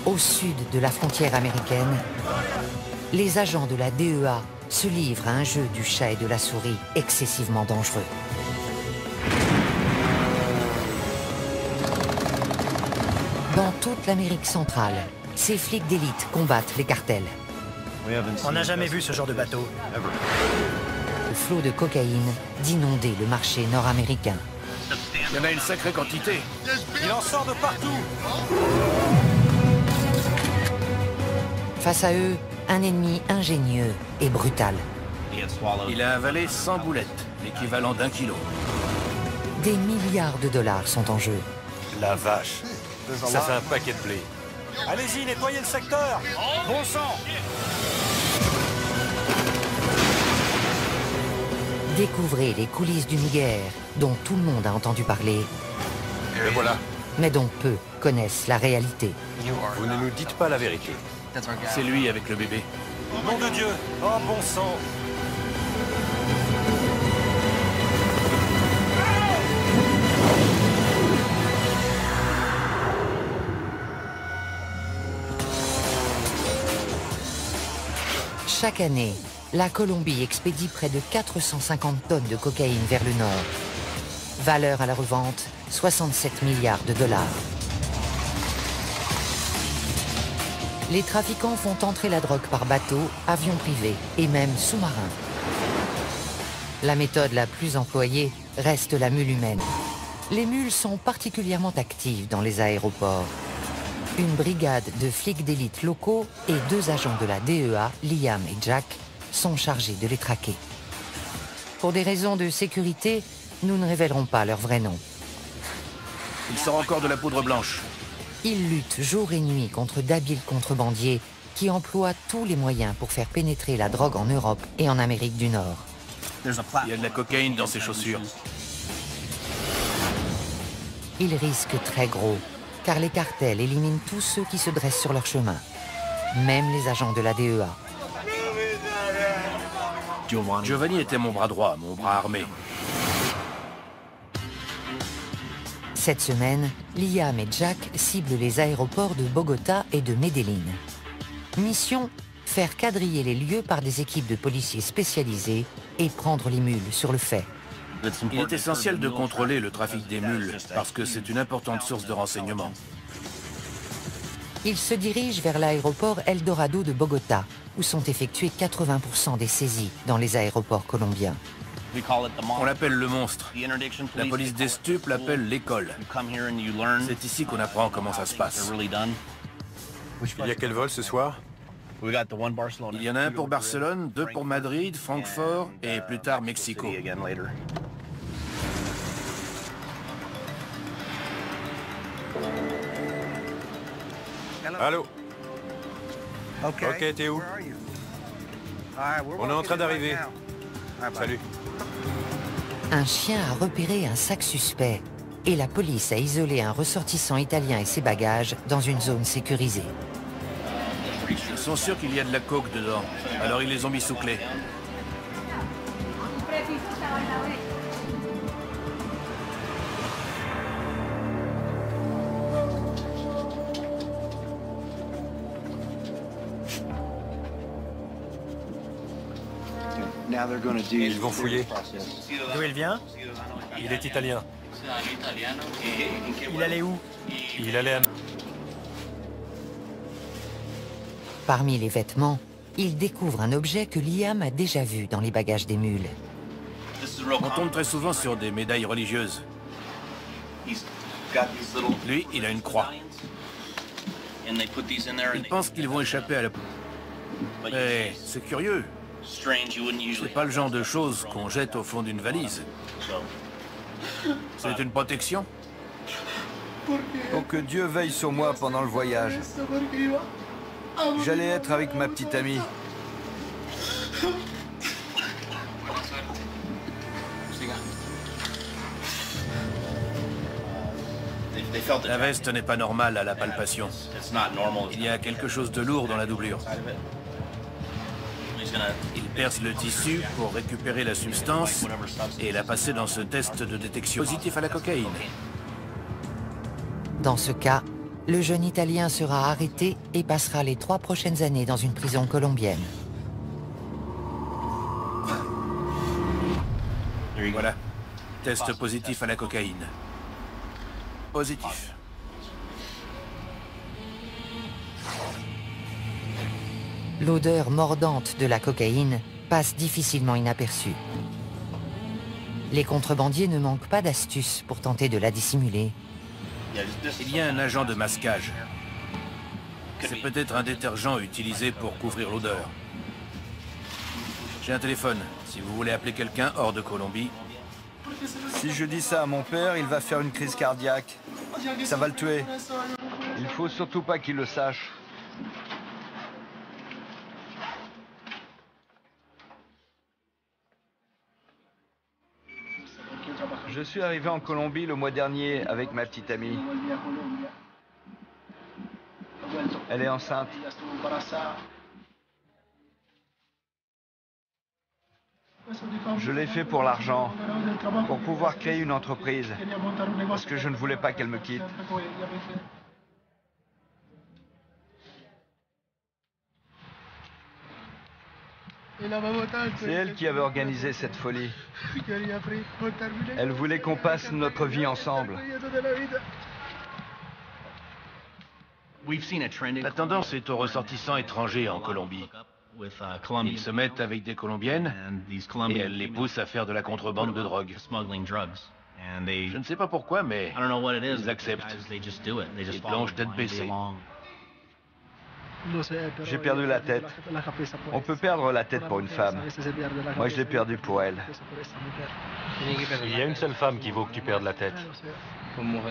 Au sud de la frontière américaine, les agents de la DEA se livrent à un jeu du chat et de la souris excessivement dangereux. Dans toute l'Amérique centrale, ces flics d'élite combattent les cartels. On n'a jamais vu ce genre de bateau. Le flot de cocaïne d'inonder le marché nord-américain. Il y en a une sacrée quantité. Il en sort de partout. Face à eux, un ennemi ingénieux et brutal. Il a avalé 100 boulettes, l'équivalent d'1 kilo. Des milliards de dollars sont en jeu. La vache, ça fait un paquet de blé. Allez-y, nettoyez le secteur. Bon sang. Découvrez les coulisses d'une guerre dont tout le monde a entendu parler, Et voilà, mais dont peu connaissent la réalité. vous ne nous dites pas la vérité. C'est lui avec le bébé. Nom de Dieu. Oh, bon sang. Chaque année, la Colombie expédie près de 450 tonnes de cocaïne vers le nord. Valeur à la revente, 67 milliards de dollars. Les trafiquants font entrer la drogue par bateau, avion privé et même sous-marin. La méthode la plus employée reste la mule humaine. Les mules sont particulièrement actives dans les aéroports. Une brigade de flics d'élite locaux et 2 agents de la DEA, Liam et Jack, sont chargés de les traquer. Pour des raisons de sécurité, nous ne révélerons pas leur vrai nom. Il sort encore de la poudre blanche. Ils luttent jour et nuit contre d'habiles contrebandiers qui emploient tous les moyens pour faire pénétrer la drogue en Europe et en Amérique du Nord. Il y a de la cocaïne dans ses chaussures. Ils risquent très gros, car les cartels éliminent tous ceux qui se dressent sur leur chemin, même les agents de la DEA. Giovanni était mon bras droit, mon bras armé. Cette semaine, Liam et Jack ciblent les aéroports de Bogota et de Medellín. Mission, faire quadriller les lieux par des équipes de policiers spécialisés et prendre les mules sur le fait. Il est essentiel de contrôler le trafic des mules, parce que c'est une importante source de renseignement. Ils se dirigent vers l'aéroport Eldorado de Bogota, où sont effectuées 80% des saisies dans les aéroports colombiens. On l'appelle le monstre. La police des stupes l'appelle l'école. C'est ici qu'on apprend comment ça se passe. Il y a quel vol ce soir? Il y en a un pour Barcelone, 2 pour Madrid, Francfort et plus tard Mexico. Allô? Ok, t'es où? On est en train d'arriver. Salut. Un chien a repéré un sac suspect et la police a isolé un ressortissant italien et ses bagages dans une zone sécurisée. Ils sont sûrs qu'il y a de la coke dedans, alors ils les ont mis sous clé. Ils vont fouiller. D'où il vient? Il est italien. Il allait où? Il allait à... Parmi les vêtements, il découvre un objet que Liam a déjà vu dans les bagages des mules. On tombe très souvent sur des médailles religieuses. Lui, il a une croix. Il pense qu'ils vont échapper à la... Mais c'est curieux. C'est pas le genre de choses qu'on jette au fond d'une valise. C'est une protection. Pour que Dieu veille sur moi pendant le voyage. J'allais être avec ma petite amie. La veste n'est pas normale à la palpation. Il y a quelque chose de lourd dans la doublure. Il perce le tissu pour récupérer la substance et la passer dans ce test de détection positif à la cocaïne. Dans ce cas, le jeune Italien sera arrêté et passera les 3 prochaines années dans une prison colombienne. Voilà. Test positif à la cocaïne. Positif. L'odeur mordante de la cocaïne passe difficilement inaperçue. Les contrebandiers ne manquent pas d'astuces pour tenter de la dissimuler. Il y a un agent de masquage. C'est peut-être un détergent utilisé pour couvrir l'odeur. J'ai un téléphone. Si vous voulez appeler quelqu'un hors de Colombie. Si je dis ça à mon père, il va faire une crise cardiaque. Ça va le tuer. Il faut surtout pas qu'il le sache. Je suis arrivé en Colombie le mois dernier avec ma petite amie. Elle est enceinte. Je l'ai fait pour l'argent, pour pouvoir créer une entreprise, parce que je ne voulais pas qu'elle me quitte. C'est elle qui avait organisé cette folie. Elle voulait qu'on passe notre vie ensemble. La tendance est aux ressortissants étrangers en Colombie. Ils se mettent avec des Colombiennes et elles les poussent à faire de la contrebande de drogue. Je ne sais pas pourquoi, mais ils acceptent. Ils plongent tête baissée. J'ai perdu la tête. On peut perdre la tête pour une femme. Moi, je l'ai perdue pour elle. Il y a une seule femme qui vaut que tu perdes la tête.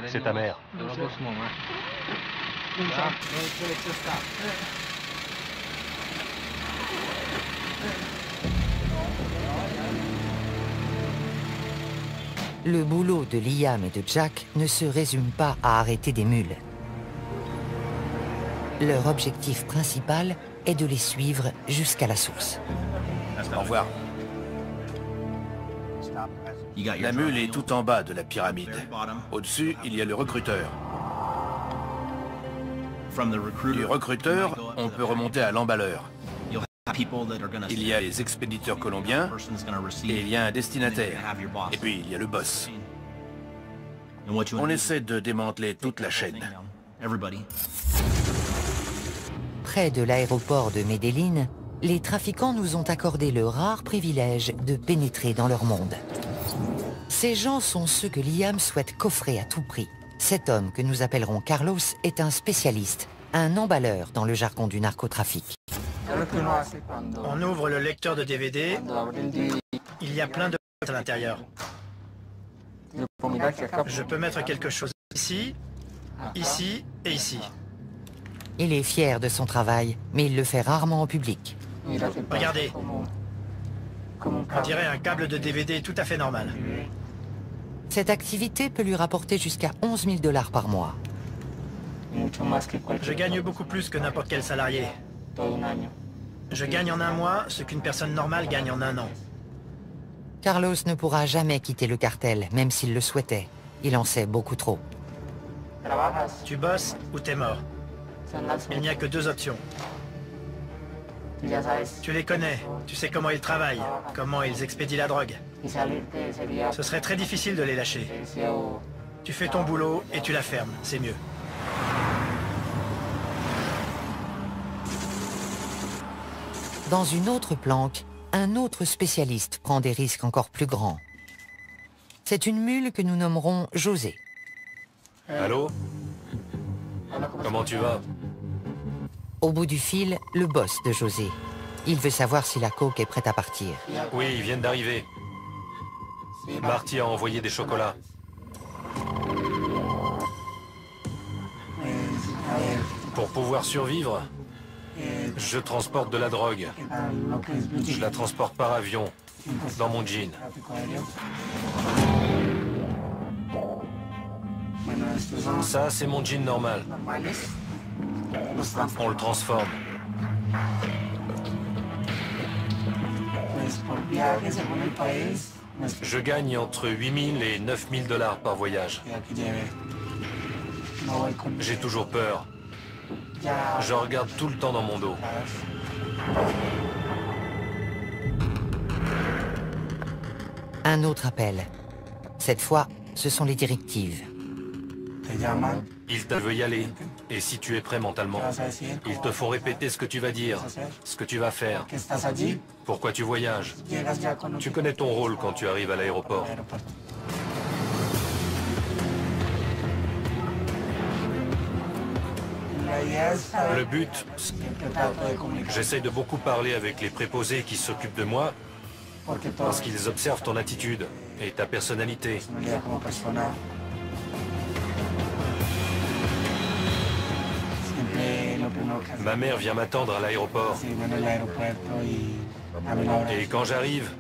C'est ta mère. Le boulot de Liam et de Jack ne se résume pas à arrêter des mules. Leur objectif principal est de les suivre jusqu'à la source. Au revoir. La mule est tout en bas de la pyramide. Au-dessus, il y a le recruteur. Du recruteur, on peut remonter à l'emballeur. Il y a les expéditeurs colombiens et il y a un destinataire. Et puis il y a le boss. On essaie de démanteler toute la chaîne. Près de l'aéroport de Medellín, les trafiquants nous ont accordé le rare privilège de pénétrer dans leur monde. Ces gens sont ceux que Liam souhaite coffrer à tout prix. Cet homme que nous appellerons Carlos est un spécialiste, un emballeur dans le jargon du narcotrafic. On ouvre le lecteur de DVD, il y a plein de à l'intérieur. Je peux mettre quelque chose ici, ici et ici. Il est fier de son travail, mais il le fait rarement en public. Regardez. On dirait un câble de DVD tout à fait normal. Cette activité peut lui rapporter jusqu'à 11 000 $ par mois. Je gagne beaucoup plus que n'importe quel salarié. Je gagne en un mois ce qu'une personne normale gagne en un an. Carlos ne pourra jamais quitter le cartel, même s'il le souhaitait. Il en sait beaucoup trop. Tu bosses ou t'es mort. Il n'y a que 2 options. Tu les connais, tu sais comment ils travaillent, comment ils expédient la drogue. Ce serait très difficile de les lâcher. Tu fais ton boulot et tu la fermes, c'est mieux. Dans une autre planque, un autre spécialiste prend des risques encore plus grands. C'est une mule que nous nommerons José. Allô? Comment tu vas? Au bout du fil, le boss de José. Il veut savoir si la coke est prête à partir. Oui, ils viennent d'arriver. Marty a envoyé des chocolats. Pour pouvoir survivre, je transporte de la drogue. Je la transporte par avion, dans mon jean. Ça, c'est mon jean normal. On le transforme. Je gagne entre 8 000 et 9 000 $ par voyage. J'ai toujours peur. Je regarde tout le temps dans mon dos. Un autre appel. Cette fois, ce sont les directives. Ils te veulent y aller. Et si tu es prêt mentalement, ils te font répéter ce que tu vas dire, ce que tu vas faire, pourquoi tu voyages. Tu connais ton rôle quand tu arrives à l'aéroport. Le but, j'essaie de beaucoup parler avec les préposés qui s'occupent de moi, parce qu'ils observent ton attitude et ta personnalité. Ma mère vient m'attendre à l'aéroport. Et quand j'arrive,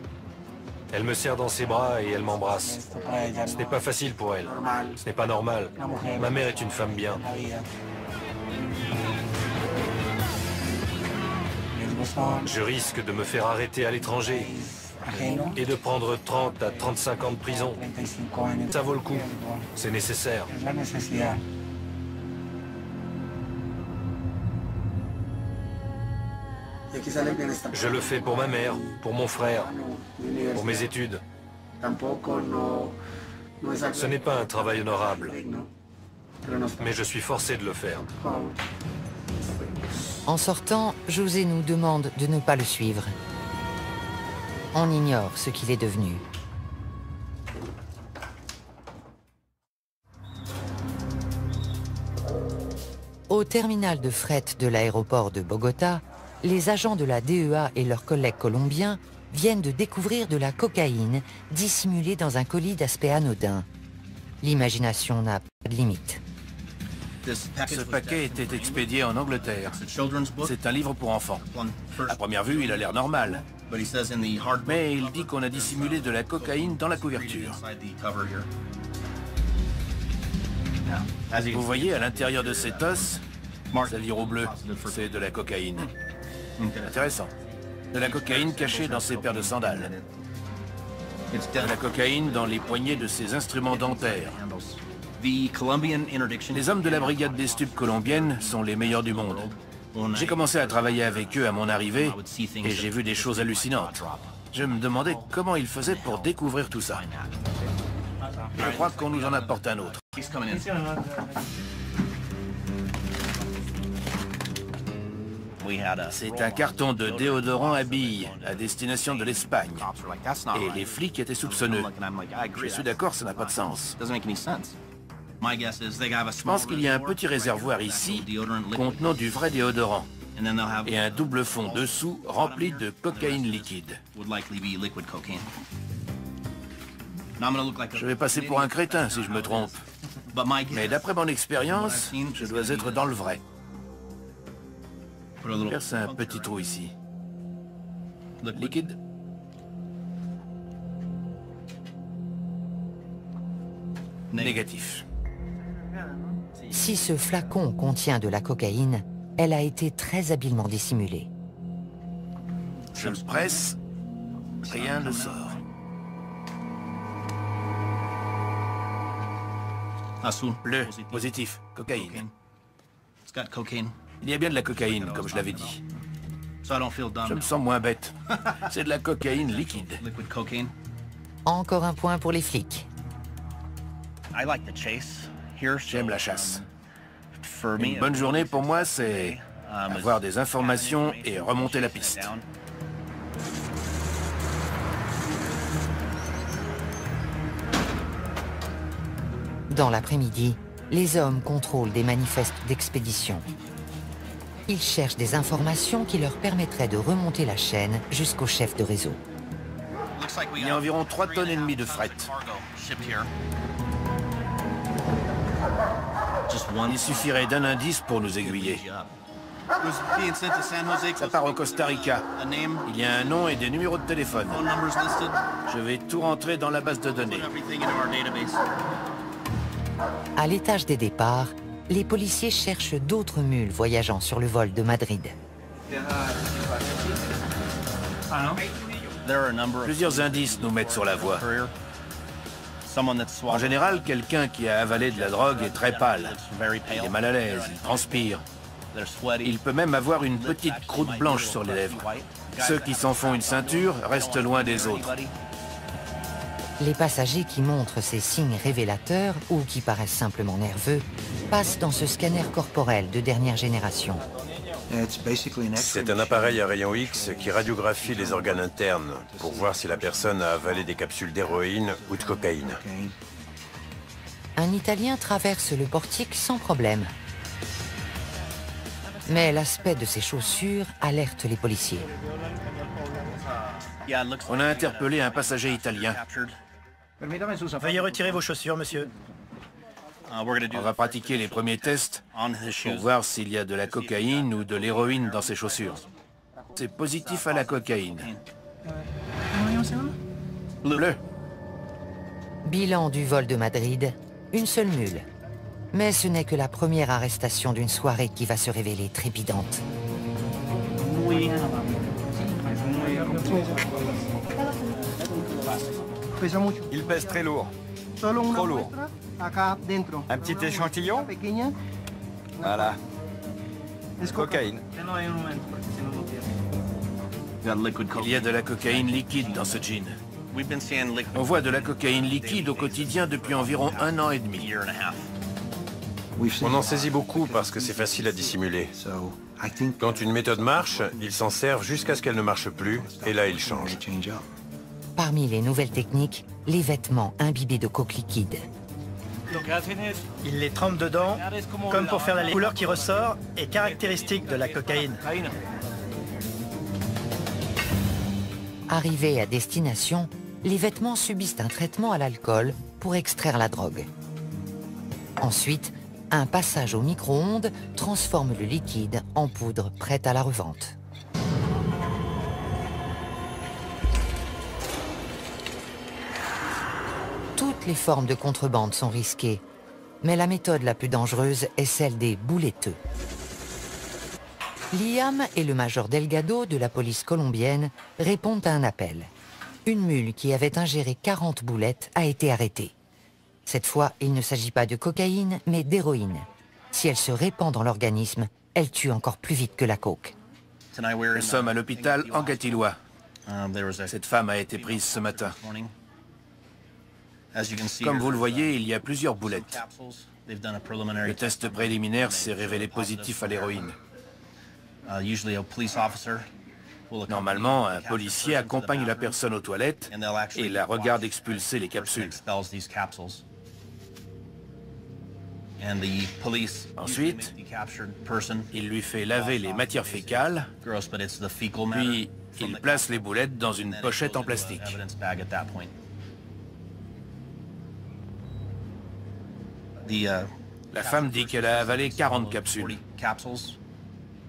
elle me serre dans ses bras et elle m'embrasse. Ce n'est pas facile pour elle. Ce n'est pas normal. Ma mère est une femme bien. Je risque de me faire arrêter à l'étranger et de prendre 30 à 35 ans de prison. Ça vaut le coup. C'est nécessaire. Je le fais pour ma mère, pour mon frère, pour mes études. Ce n'est pas un travail honorable, mais je suis forcé de le faire. En sortant, José nous demande de ne pas le suivre. On ignore ce qu'il est devenu. Au terminal de fret de l'aéroport de Bogota, les agents de la DEA et leurs collègues colombiens viennent de découvrir de la cocaïne dissimulée dans un colis d'aspect anodin. L'imagination n'a pas de limite. Ce paquet était expédié en Angleterre. C'est un livre pour enfants. À première vue, il a l'air normal. Mais il dit qu'on a dissimulé de la cocaïne dans la couverture. Vous voyez, à l'intérieur de cet os, ça vire au bleu. C'est de la cocaïne. Intéressant. De la cocaïne cachée dans ses paires de sandales. De la cocaïne dans les poignées de ses instruments dentaires. Les hommes de la brigade des stupes colombienne sont les meilleurs du monde. J'ai commencé à travailler avec eux à mon arrivée et j'ai vu des choses hallucinantes. Je me demandais comment ils faisaient pour découvrir tout ça. Je crois qu'on nous en apporte un autre. C'est un carton de déodorant à billes à destination de l'Espagne. Et les flics étaient soupçonneux. Je suis d'accord, ça n'a pas de sens. Je pense qu'il y a un petit réservoir ici contenant du vrai déodorant et un double fond dessous rempli de cocaïne liquide. Je vais passer pour un crétin si je me trompe. Mais d'après mon expérience, je dois être dans le vrai. Perce un petit trou ici. Liquide. Négatif. Si ce flacon contient de la cocaïne, elle a été très habilement dissimulée. Je le presse, rien ne sort. Bleu, positif, cocaïne. Il y a bien de la cocaïne, comme je l'avais dit. Je me sens moins bête. C'est de la cocaïne liquide. Encore un point pour les flics. J'aime la chasse. Une bonne journée pour moi, c'est avoir des informations et remonter la piste. Dans l'après-midi, les hommes contrôlent des manifestes d'expédition. Ils cherchent des informations qui leur permettraient de remonter la chaîne jusqu'au chef de réseau. Il y a environ 3,5 tonnes de fret. Il suffirait d'un indice pour nous aiguiller. Ça part au Costa Rica. Il y a un nom et des numéros de téléphone. Je vais tout rentrer dans la base de données. À l'étage des départs, les policiers cherchent d'autres mules voyageant sur le vol de Madrid. Plusieurs indices nous mettent sur la voie. En général, quelqu'un qui a avalé de la drogue est très pâle. Il est mal à l'aise, il transpire. Il peut même avoir une petite croûte blanche sur les lèvres. Ceux qui s'en font une ceinture restent loin des autres. Les passagers qui montrent ces signes révélateurs ou qui paraissent simplement nerveux passent dans ce scanner corporel de dernière génération. C'est un appareil à rayons X qui radiographie les organes internes pour voir si la personne a avalé des capsules d'héroïne ou de cocaïne. Un Italien traverse le portique sans problème. Mais l'aspect de ses chaussures alerte les policiers. On a interpellé un passager italien. Veuillez retirer vos chaussures, monsieur. On va pratiquer les premiers tests pour voir s'il y a de la cocaïne ou de l'héroïne dans ses chaussures. C'est positif à la cocaïne. Bleu. Bilan du vol de Madrid, une seule mule. Mais ce n'est que la première arrestation d'une soirée qui va se révéler trépidante. Il pèse très lourd. Trop lourd. Un petit échantillon? Voilà. Cocaïne. Il y a de la cocaïne liquide dans ce jean. On voit de la cocaïne liquide au quotidien depuis environ 1 an et demi. On en saisit beaucoup parce que c'est facile à dissimuler. Quand une méthode marche, ils s'en servent jusqu'à ce qu'elle ne marche plus, et là ils changent. Parmi les nouvelles techniques, les vêtements imbibés de coke liquide. Il les trempe dedans, comme pour faire la couleur qui ressort est caractéristique de la cocaïne. Arrivés à destination, les vêtements subissent un traitement à l'alcool pour extraire la drogue. Ensuite, un passage au micro-ondes transforme le liquide en poudre prête à la revente. Toutes les formes de contrebande sont risquées, mais la méthode la plus dangereuse est celle des bouletteux. Liam et le major Delgado de la police colombienne répondent à un appel. Une mule qui avait ingéré 40 boulettes a été arrêtée. Cette fois, il ne s'agit pas de cocaïne, mais d'héroïne. Si elle se répand dans l'organisme, elle tue encore plus vite que la coke. Nous sommes à l'hôpital Anguattiloa. Cette femme a été prise ce matin. Comme vous le voyez, il y a plusieurs boulettes. Le test préliminaire s'est révélé positif à l'héroïne. Normalement, un policier accompagne la personne aux toilettes et la regarde expulser les capsules. Ensuite, il lui fait laver les matières fécales, puis il place les boulettes dans une pochette en plastique. La femme dit qu'elle a avalé 40 capsules.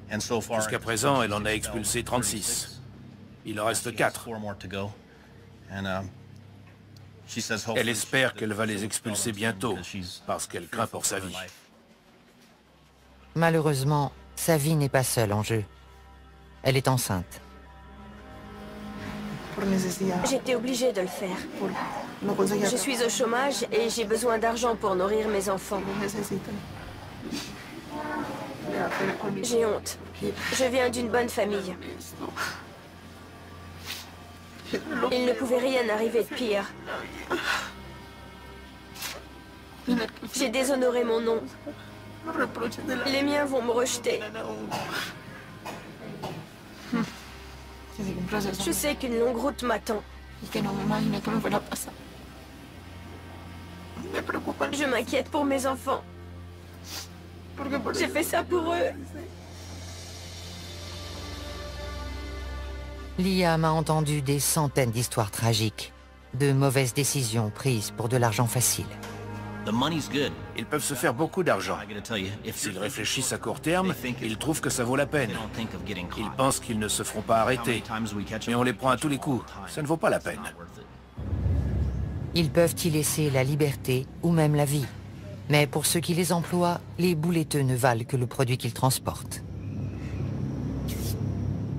Jusqu'à présent, elle en a expulsé 36. Il en reste 4. Elle espère qu'elle va les expulser bientôt, parce qu'elle craint pour sa vie. Malheureusement, sa vie n'est pas seule en jeu. Elle est enceinte. J'étais obligée de le faire. Je suis au chômage et j'ai besoin d'argent pour nourrir mes enfants. J'ai honte. Je viens d'une bonne famille. Il ne pouvait rien arriver de pire. J'ai déshonoré mon nom. Les miens vont me rejeter. Je sais qu'une longue route m'attend. Je m'inquiète pour mes enfants. J'ai fait ça pour eux. Liam a entendu des centaines d'histoires tragiques, de mauvaises décisions prises pour de l'argent facile. Ils peuvent se faire beaucoup d'argent. S'ils réfléchissent à court terme, ils trouvent que ça vaut la peine. Ils pensent qu'ils ne se feront pas arrêter. Mais on les prend à tous les coups. Ça ne vaut pas la peine. Ils peuvent y laisser la liberté ou même la vie. Mais pour ceux qui les emploient, les bouletteux ne valent que le produit qu'ils transportent.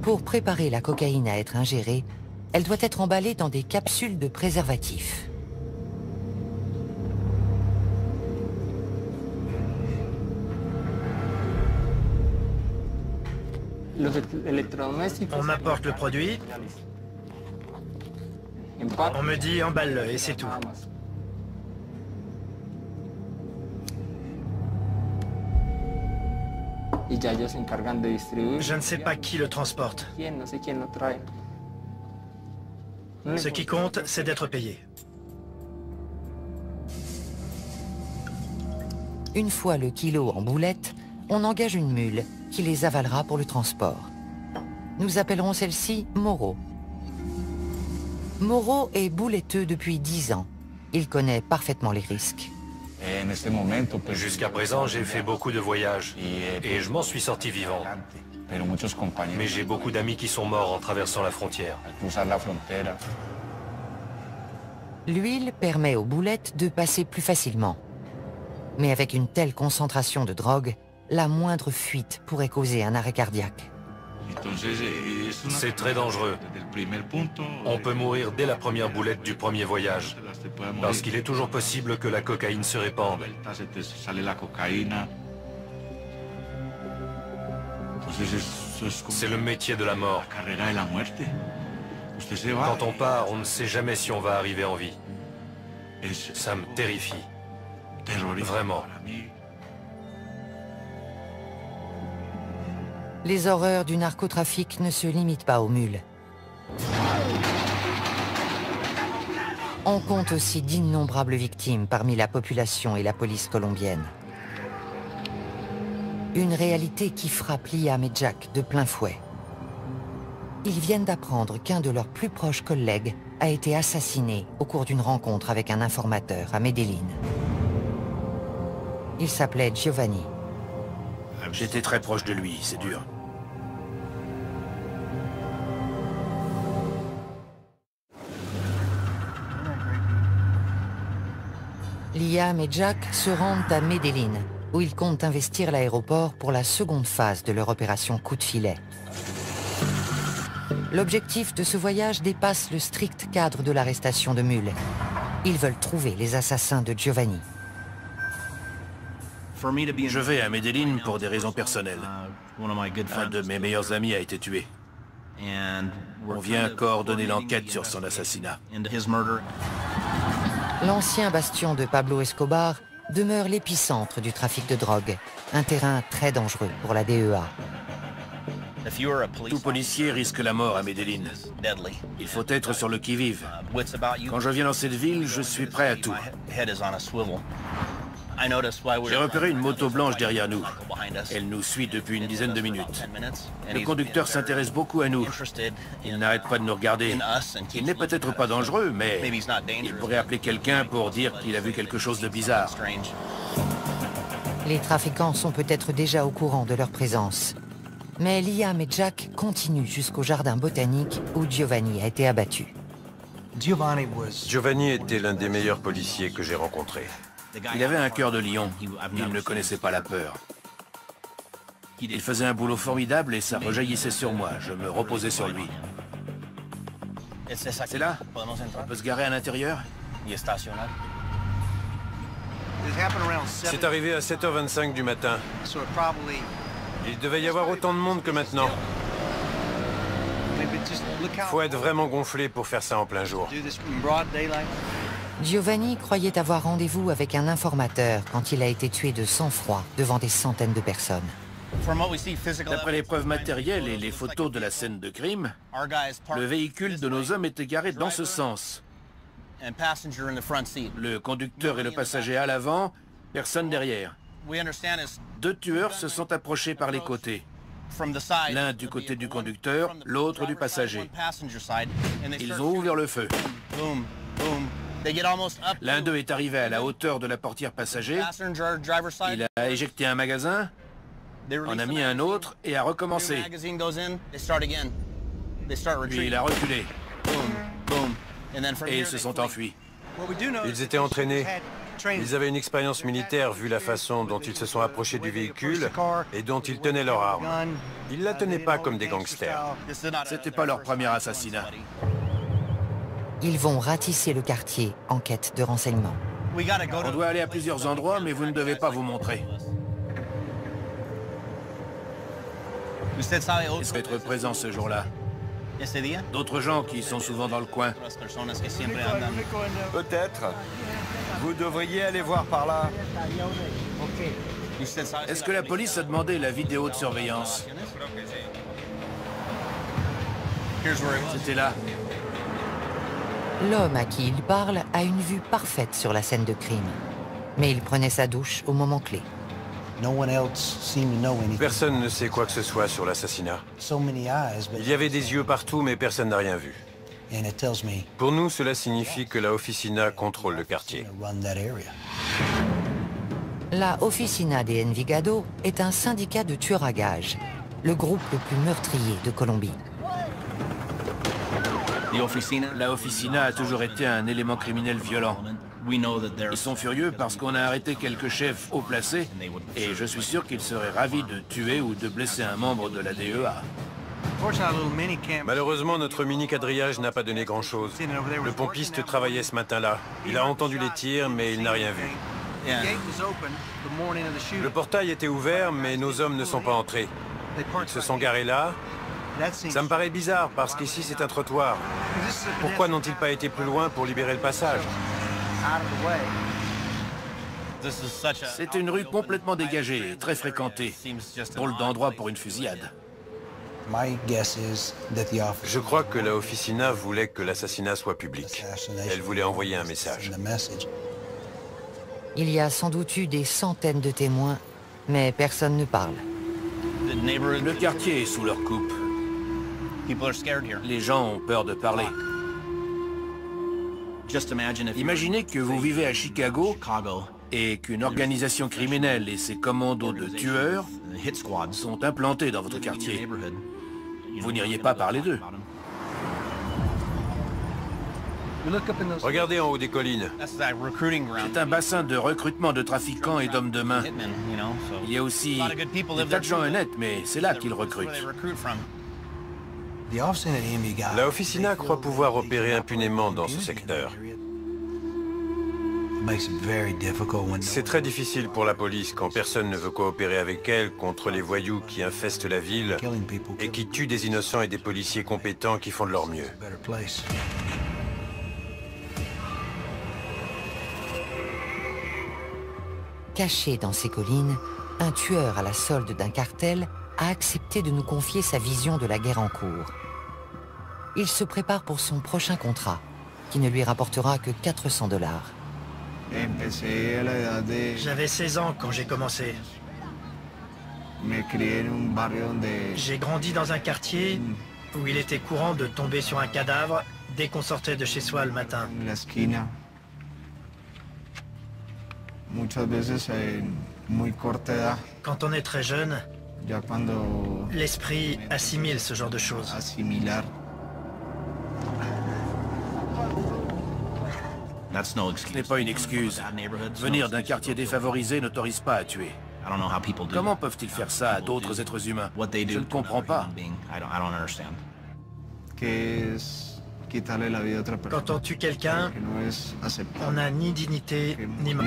Pour préparer la cocaïne à être ingérée, elle doit être emballée dans des capsules de préservatifs. On apporte le produit, on me dit emballe-le et c'est tout. Je ne sais pas qui le transporte. Ce qui compte, c'est d'être payé. Une fois le kilo en boulettes, on engage une mule qui les avalera pour le transport. Nous appellerons celle-ci Moreau. Moreau est bouletteux depuis 10 ans. Il connaît parfaitement les risques. Jusqu'à présent, j'ai fait beaucoup de voyages et je m'en suis sorti vivant. Mais j'ai beaucoup d'amis qui sont morts en traversant la frontière. L'huile permet aux boulettes de passer plus facilement. Mais avec une telle concentration de drogue, la moindre fuite pourrait causer un arrêt cardiaque. C'est très dangereux. On peut mourir dès la première boulette du premier voyage, parce qu'il est toujours possible que la cocaïne se répande. C'est le métier de la mort. Quand on part, on ne sait jamais si on va arriver en vie. Ça me terrifie. Vraiment. Les horreurs du narcotrafic ne se limitent pas aux mules. On compte aussi d'innombrables victimes parmi la population et la police colombienne. Une réalité qui frappe Liam et Jack de plein fouet. Ils viennent d'apprendre qu'un de leurs plus proches collègues a été assassiné au cours d'une rencontre avec un informateur à Medellín. Il s'appelait Giovanni. J'étais très proche de lui, c'est dur. Liam et Jack se rendent à Medellín, où ils comptent investir l'aéroport pour la seconde phase de leur opération coup de filet. L'objectif de ce voyage dépasse le strict cadre de l'arrestation de mules. Ils veulent trouver les assassins de Giovanni. Je vais à Medellín pour des raisons personnelles. Un de mes meilleurs amis a été tué. On vient coordonner l'enquête sur son assassinat. L'ancien bastion de Pablo Escobar demeure l'épicentre du trafic de drogue, un terrain très dangereux pour la DEA. Tout policier risque la mort à Medellín. Il faut être sur le qui-vive. Quand je viens dans cette ville, je suis prêt à tout. J'ai repéré une moto blanche derrière nous. Elle nous suit depuis une dizaine de minutes. Le conducteur s'intéresse beaucoup à nous. Il n'arrête pas de nous regarder. Il n'est peut-être pas dangereux, mais il pourrait appeler quelqu'un pour dire qu'il a vu quelque chose de bizarre. Les trafiquants sont peut-être déjà au courant de leur présence. Mais Liam et Jack continuent jusqu'au jardin botanique où Giovanni a été abattu. Giovanni était l'un des meilleurs policiers que j'ai rencontrés. Il avait un cœur de lion. Il ne connaissait pas la peur. Il faisait un boulot formidable et ça rejaillissait sur moi. Je me reposais sur lui. C'est là? On peut se garer à l'intérieur? C'est arrivé à 7h25 du matin. Il devait y avoir autant de monde que maintenant. Faut être vraiment gonflé pour faire ça en plein jour. Giovanni croyait avoir rendez-vous avec un informateur quand il a été tué de sang-froid devant des centaines de personnes. D'après les preuves matérielles et les photos de la scène de crime, le véhicule de nos hommes était garé dans ce sens. Le conducteur et le passager à l'avant, personne derrière. 2 tueurs se sont approchés par les côtés. L'un du côté du conducteur, l'autre du passager. Ils ont ouvert le feu. L'un d'eux est arrivé à la hauteur de la portière passager. Il a éjecté un magasin, en a mis un autre et a recommencé. Puis il a reculé. Et ils se sont enfuis. Ils étaient entraînés. Ils avaient une expérience militaire vu la façon dont ils se sont approchés du véhicule et dont ils tenaient leur arme. Ils la tenaient pas comme des gangsters. C'était pas leur premier assassinat. Ils vont ratisser le quartier en quête de renseignements. On doit aller à plusieurs endroits, mais vous ne devez pas vous montrer. Est-ce être présent ce jour-là? D'autres gens qui sont souvent dans le coin? Peut-être. Vous devriez aller voir par là. Est-ce que la police a demandé la vidéo de surveillance? C'était là. L'homme à qui il parle a une vue parfaite sur la scène de crime. Mais il prenait sa douche au moment clé. Personne ne sait quoi que ce soit sur l'assassinat. Il y avait des yeux partout, mais personne n'a rien vu. Pour nous, cela signifie que la Oficina contrôle le quartier. La Oficina de Envigado est un syndicat de tueurs à gages, le groupe le plus meurtrier de Colombie. La Oficina a toujours été un élément criminel violent. Ils sont furieux parce qu'on a arrêté quelques chefs haut placés et je suis sûr qu'ils seraient ravis de tuer ou de blesser un membre de la DEA. Malheureusement, notre mini-quadrillage n'a pas donné grand-chose. Le pompiste travaillait ce matin-là. Il a entendu les tirs, mais il n'a rien vu. Le portail était ouvert, mais nos hommes ne sont pas entrés. Ils se sont garés là. Ça me paraît bizarre, parce qu'ici c'est un trottoir. Pourquoi n'ont-ils pas été plus loin pour libérer le passage? C'est une rue complètement dégagée, très fréquentée. Drôle d'endroit pour une fusillade. Je crois que la Oficina voulait que l'assassinat soit public. Elle voulait envoyer un message. Il y a sans doute eu des centaines de témoins, mais personne ne parle. Le quartier est sous leur coupe. Les gens ont peur de parler. Imaginez que vous vivez à Chicago et qu'une organisation criminelle et ses commandos de tueurs sont implantés dans votre quartier. Vous n'iriez pas parler d'eux. Regardez en haut des collines. C'est un bassin de recrutement de trafiquants et d'hommes de main. Il y a aussi des tas de gens honnêtes, mais c'est là qu'ils recrutent. La Oficina croit pouvoir opérer impunément dans ce secteur. C'est très difficile pour la police quand personne ne veut coopérer avec elle contre les voyous qui infestent la ville et qui tuent des innocents et des policiers compétents qui font de leur mieux. Caché dans ces collines, un tueur à la solde d'un cartel a accepté de nous confier sa vision de la guerre en cours. Il se prépare pour son prochain contrat, qui ne lui rapportera que 400 $. J'avais 16 ans quand j'ai commencé. J'ai grandi dans un quartier où il était courant de tomber sur un cadavre dès qu'on sortait de chez soi le matin. Quand on est très jeune, l'esprit assimile ce genre de choses. Ce n'est pas une excuse. Venir d'un quartier défavorisé n'autorise pas à tuer. Comment peuvent-ils faire ça à d'autres êtres humains? Je ne comprends pas. Quand on tue quelqu'un, on n'a ni dignité, ni mort.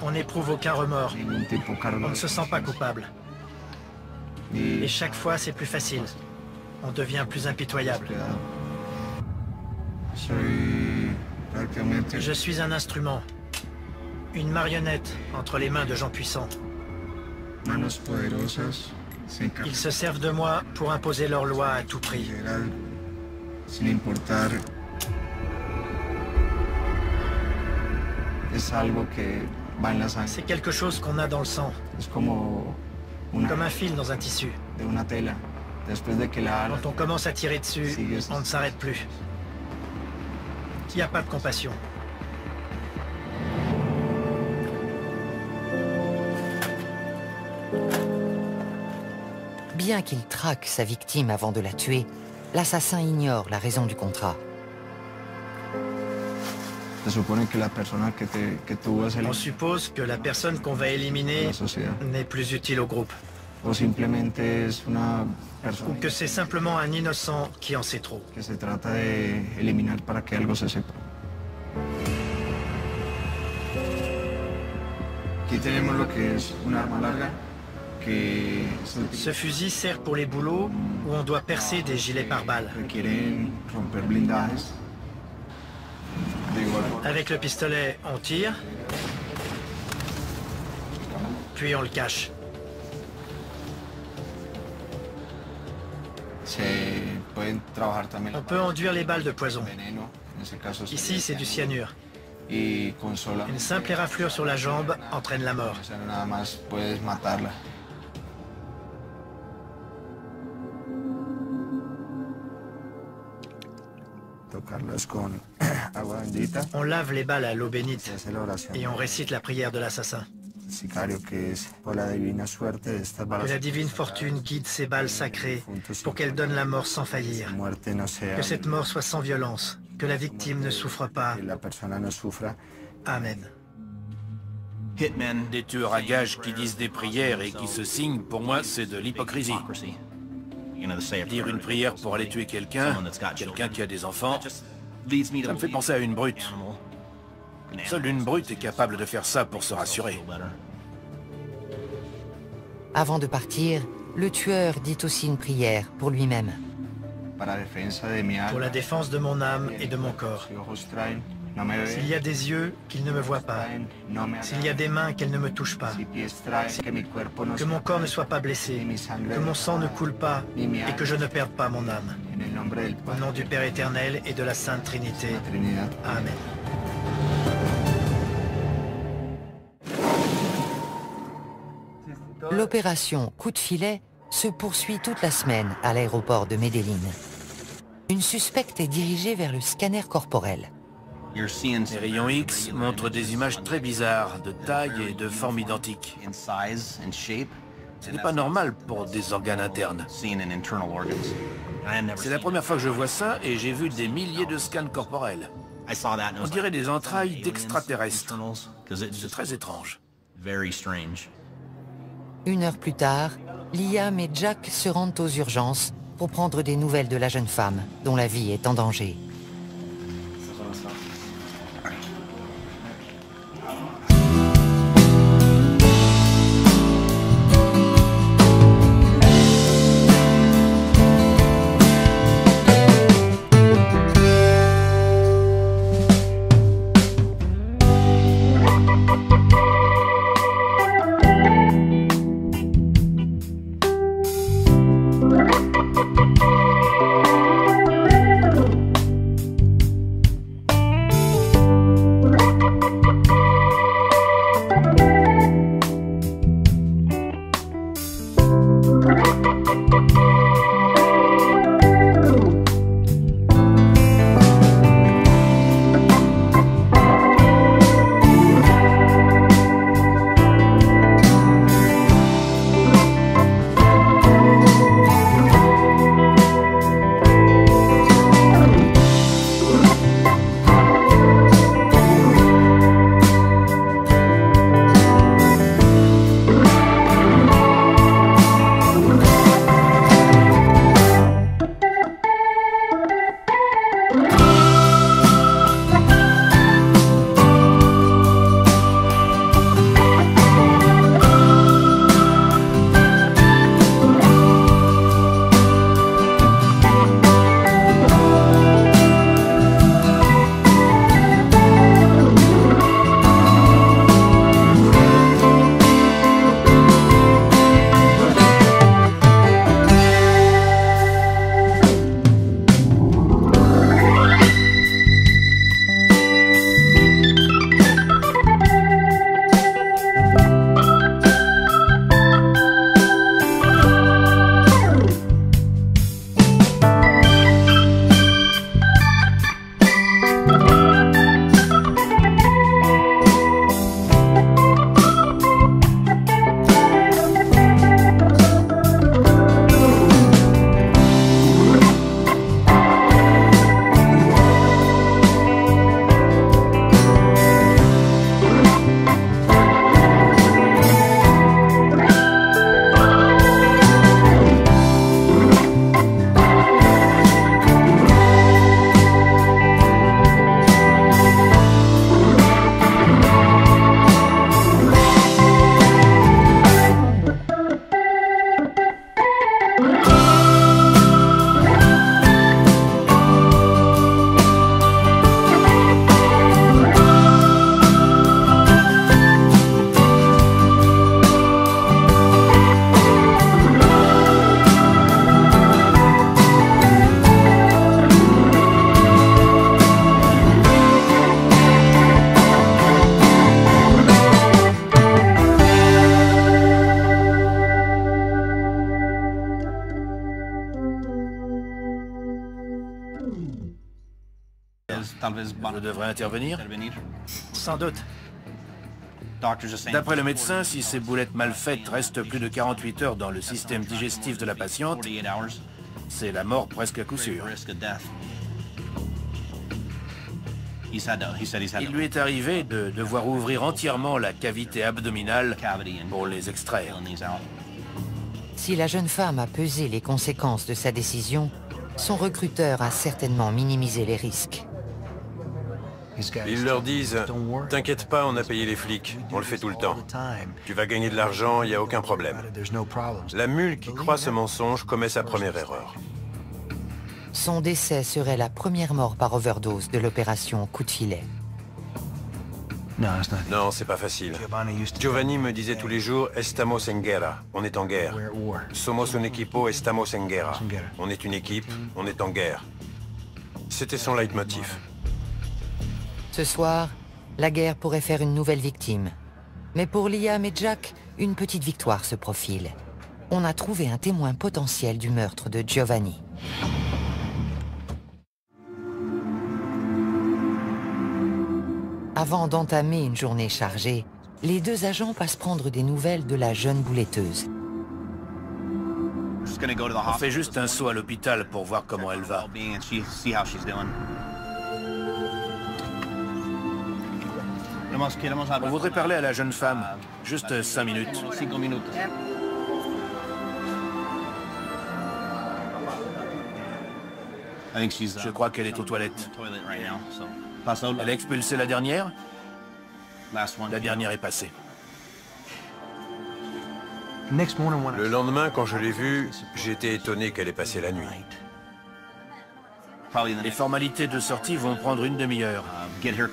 On n'éprouve aucun remords. On ne se sent pas coupable. Et chaque fois, c'est plus facile. On devient plus impitoyable. Je suis un instrument. Une marionnette entre les mains de gens puissants. Ils se servent de moi pour imposer leurs lois à tout prix. C'est quelque chose qu'on a dans le sang. Comme un fil dans un tissu. Quand on commence à tirer dessus, on ne s'arrête plus. Il n'y a pas de compassion. Bien qu'il traque sa victime avant de la tuer, l'assassin ignore la raison du contrat. On suppose que la personne qu'on va éliminer n'est plus utile au groupe. Ou que c'est simplement un innocent qui en sait trop. Ce fusil sert pour les boulots où on doit percer des gilets pare-balles. Avec le pistolet, on tire, puis on le cache. On peut enduire les balles de poison. Ici, c'est du cyanure. Une simple éraflure sur la jambe entraîne la mort. On lave les balles à l'eau bénite et on récite la prière de l'assassin. Que la divine fortune guide ces balles sacrées pour qu'elles donnent la mort sans faillir. Que cette mort soit sans violence, que la victime ne souffre pas. Amen. Des tueurs à gages qui disent des prières et qui se signent, pour moi, c'est de l'hypocrisie. Dire une prière pour aller tuer quelqu'un qui a des enfants, ça me fait penser à une brute. Seule une brute est capable de faire ça pour se rassurer. Avant de partir, le tueur dit aussi une prière pour lui-même. Pour la défense de mon âme et de mon corps. S'il y a des yeux, qu'ils ne me voient pas. S'il y a des mains, qu'elles ne me touchent pas. Que mon corps ne soit pas blessé. Que mon sang ne coule pas et que je ne perde pas mon âme. Au nom du Père éternel et de la Sainte Trinité. Amen. L'opération Coup de filet se poursuit toute la semaine à l'aéroport de Medellín. Une suspecte est dirigée vers le scanner corporel. Les rayons X montrent des images très bizarres, de taille et de forme identiques. Ce n'est pas normal pour des organes internes. C'est la première fois que je vois ça et j'ai vu des milliers de scans corporels. On dirait des entrailles d'extraterrestres. C'est très étrange. 1 heure plus tard, Liam et Jack se rendent aux urgences pour prendre des nouvelles de la jeune femme, dont la vie est en danger. Vous devrez intervenir. Sans doute. D'après le médecin, si ces boulettes mal faites restent plus de 48 heures dans le système digestif de la patiente, c'est la mort presque à coup sûr. Il lui est arrivé de devoir ouvrir entièrement la cavité abdominale pour les extraire. Si la jeune femme a pesé les conséquences de sa décision, son recruteur a certainement minimisé les risques. Ils leur disent « T'inquiète pas, on a payé les flics, on le fait tout le temps. Tu vas gagner de l'argent, il n'y a aucun problème. » La mule qui croit ce mensonge commet sa première erreur. Son décès serait la première mort par overdose de l'opération Coup de filet. Non, c'est pas facile. Giovanni me disait tous les jours « Estamos en guerra », on est en guerre. « Somos un equipo, estamos en guerra ». On est une équipe, on est en guerre. C'était son leitmotiv. Ce soir, la guerre pourrait faire une nouvelle victime. Mais pour Liam et Jack, une petite victoire se profile. On a trouvé un témoin potentiel du meurtre de Giovanni. Avant d'entamer une journée chargée, les deux agents passent prendre des nouvelles de la jeune bouletteuse. On fait juste un saut à l'hôpital pour voir comment elle va. On voudrait parler à la jeune femme. Juste 5 minutes. Je crois qu'elle est aux toilettes. Elle a expulsé la dernière? La dernière est passée. Le lendemain, quand je l'ai vue, j'ai été étonné qu'elle ait passé la nuit. Les formalités de sortie vont prendre une demi-heure.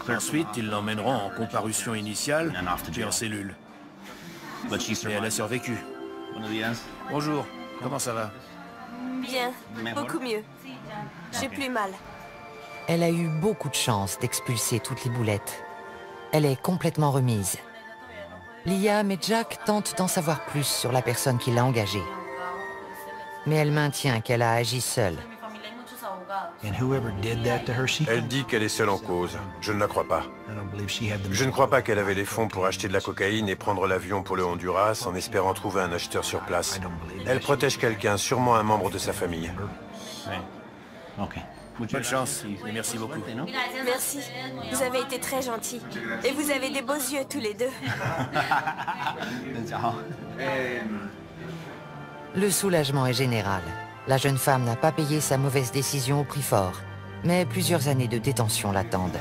Ensuite, ils l'emmèneront en comparution initiale, puis en cellule. Mais elle a survécu. Bonjour, comment ça va? Bien, beaucoup mieux. J'ai plus mal. Elle a eu beaucoup de chance d'expulser toutes les boulettes. Elle est complètement remise. Liam et Jack tentent d'en savoir plus sur la personne qui l'a engagée. Mais elle maintient qu'elle a agi seule. Elle dit qu'elle est seule en cause. Je ne la crois pas. Je ne crois pas qu'elle avait les fonds pour acheter de la cocaïne et prendre l'avion pour le Honduras en espérant trouver un acheteur sur place. Elle protège quelqu'un, sûrement un membre de sa famille. Bonne chance et merci beaucoup. Merci. Vous avez été très gentils. Et vous avez des beaux yeux tous les deux. Le soulagement est général. La jeune femme n'a pas payé sa mauvaise décision au prix fort, mais plusieurs années de détention l'attendent.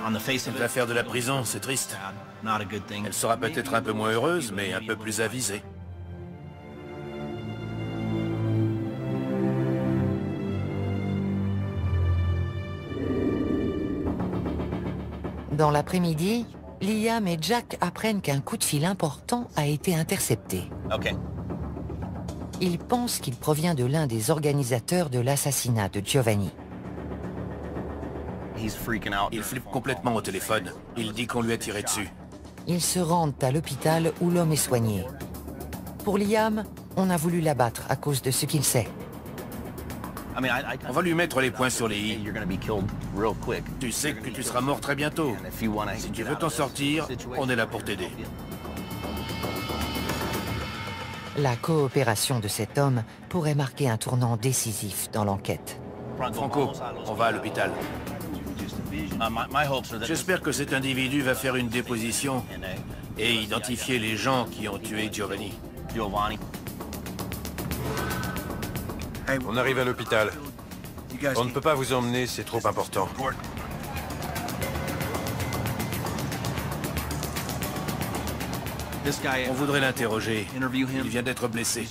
Elle va faire de la prison, c'est triste. Elle sera peut-être un peu moins heureuse, mais un peu plus avisée. Dans l'après-midi, Liam et Jack apprennent qu'un coup de fil important a été intercepté. Ils pensent qu'il provient de l'un des organisateurs de l'assassinat de Giovanni. Il flippe complètement au téléphone. Il dit qu'on lui a tiré dessus. Ils se rendent à l'hôpital où l'homme est soigné. Pour Liam, on a voulu l'abattre à cause de ce qu'il sait. On va lui mettre les points sur les i. Tu sais que tu seras mort très bientôt. Si tu veux t'en sortir, on est là pour t'aider. La coopération de cet homme pourrait marquer un tournant décisif dans l'enquête. Franco, on va à l'hôpital. J'espère que cet individu va faire une déposition et identifier les gens qui ont tué Giovanni. On arrive à l'hôpital. On ne peut pas vous emmener, c'est trop important. On voudrait l'interroger. Il vient d'être blessé.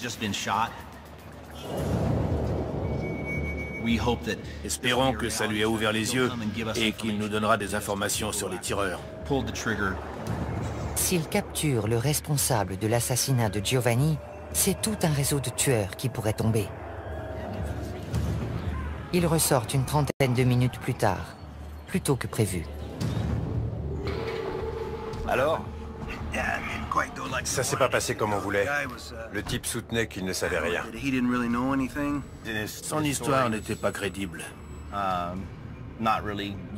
Espérons que ça lui a ouvert les yeux et qu'il nous donnera des informations sur les tireurs. S'il capture le responsable de l'assassinat de Giovanni, c'est tout un réseau de tueurs qui pourrait tomber. Ils ressortent une trentaine de minutes plus tard, plus tôt que prévu. Alors? Ça s'est pas passé comme on voulait. Le type soutenait qu'il ne savait rien. Son histoire n'était pas crédible.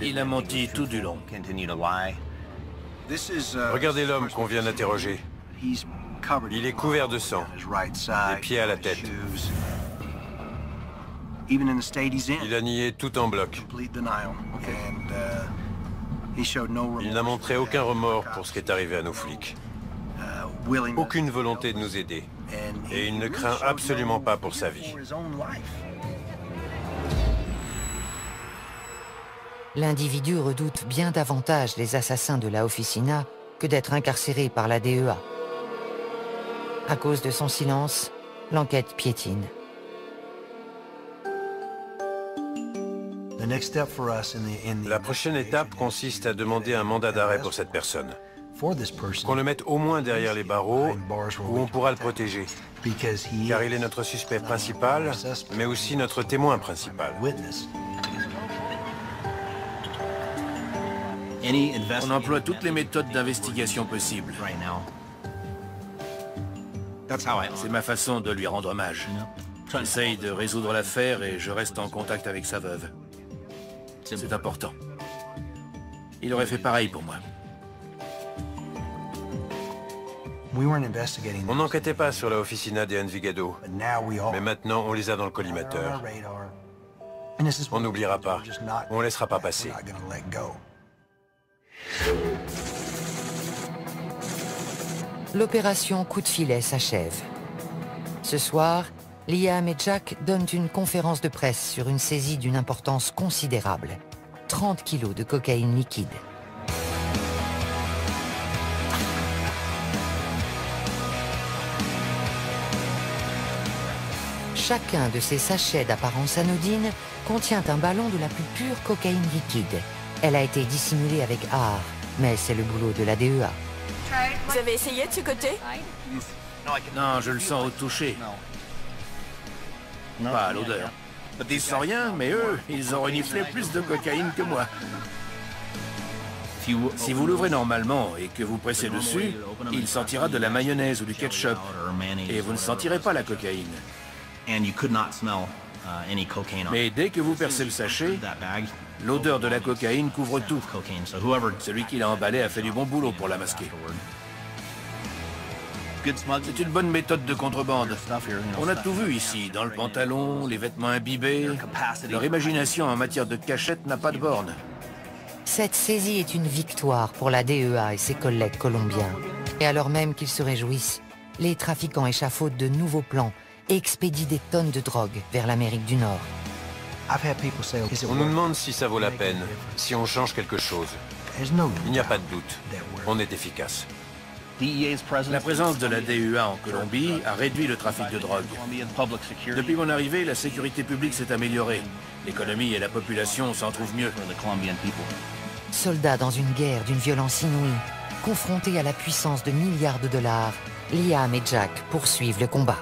Il a menti tout du long. Regardez l'homme qu'on vient d'interroger. Il est couvert de sang, des pieds à la tête. Il a nié tout en bloc. Il n'a montré aucun remords pour ce qui est arrivé à nos flics. Aucune volonté de nous aider. Et il ne craint absolument pas pour sa vie. L'individu redoute bien davantage les assassins de la Officina que d'être incarcéré par la DEA. À cause de son silence, l'enquête piétine. La prochaine étape consiste à demander un mandat d'arrêt pour cette personne. Qu'on le mette au moins derrière les barreaux, où on pourra le protéger. Car il est notre suspect principal, mais aussi notre témoin principal. On emploie toutes les méthodes d'investigation possibles. C'est ma façon de lui rendre hommage. J'essaye de résoudre l'affaire et je reste en contact avec sa veuve. C'est important. Il aurait fait pareil pour moi. On n'enquêtait pas sur la Officina de Envigado, mais maintenant on les a dans le collimateur. On n'oubliera pas, on ne laissera pas passer. L'opération coup de filet s'achève. Ce soir, Liam et Jack donnent une conférence de presse sur une saisie d'une importance considérable. 30 kilos de cocaïne liquide. Chacun de ces sachets d'apparence anodine contient un ballon de la plus pure cocaïne liquide. Elle a été dissimulée avec art, mais c'est le boulot de la DEA. Vous avez essayé de ce côté? Non, je le sens au toucher. Pas à l'odeur. Ils sentent rien, mais eux, ils ont reniflé plus de cocaïne que moi. Si vous l'ouvrez normalement et que vous pressez dessus, il sentira de la mayonnaise ou du ketchup. Et vous ne sentirez pas la cocaïne. Mais dès que vous percez le sachet, l'odeur de la cocaïne couvre tout. Celui qui l'a emballé a fait du bon boulot pour la masquer. C'est une bonne méthode de contrebande. On a tout vu ici, dans le pantalon, les vêtements imbibés. Leur imagination en matière de cachette n'a pas de borne. Cette saisie est une victoire pour la DEA et ses collègues colombiens. Et alors même qu'ils se réjouissent, les trafiquants échafaudent de nouveaux plans et expédient des tonnes de drogue vers l'Amérique du Nord. On nous demande si ça vaut la peine, si on change quelque chose. Il n'y a pas de doute, on est efficace. La présence de la DEA en Colombie a réduit le trafic de drogue. Depuis mon arrivée, la sécurité publique s'est améliorée. L'économie et la population s'en trouvent mieux. Soldats dans une guerre d'une violence inouïe, confrontés à la puissance de milliards de dollars, Liam et Jack poursuivent le combat.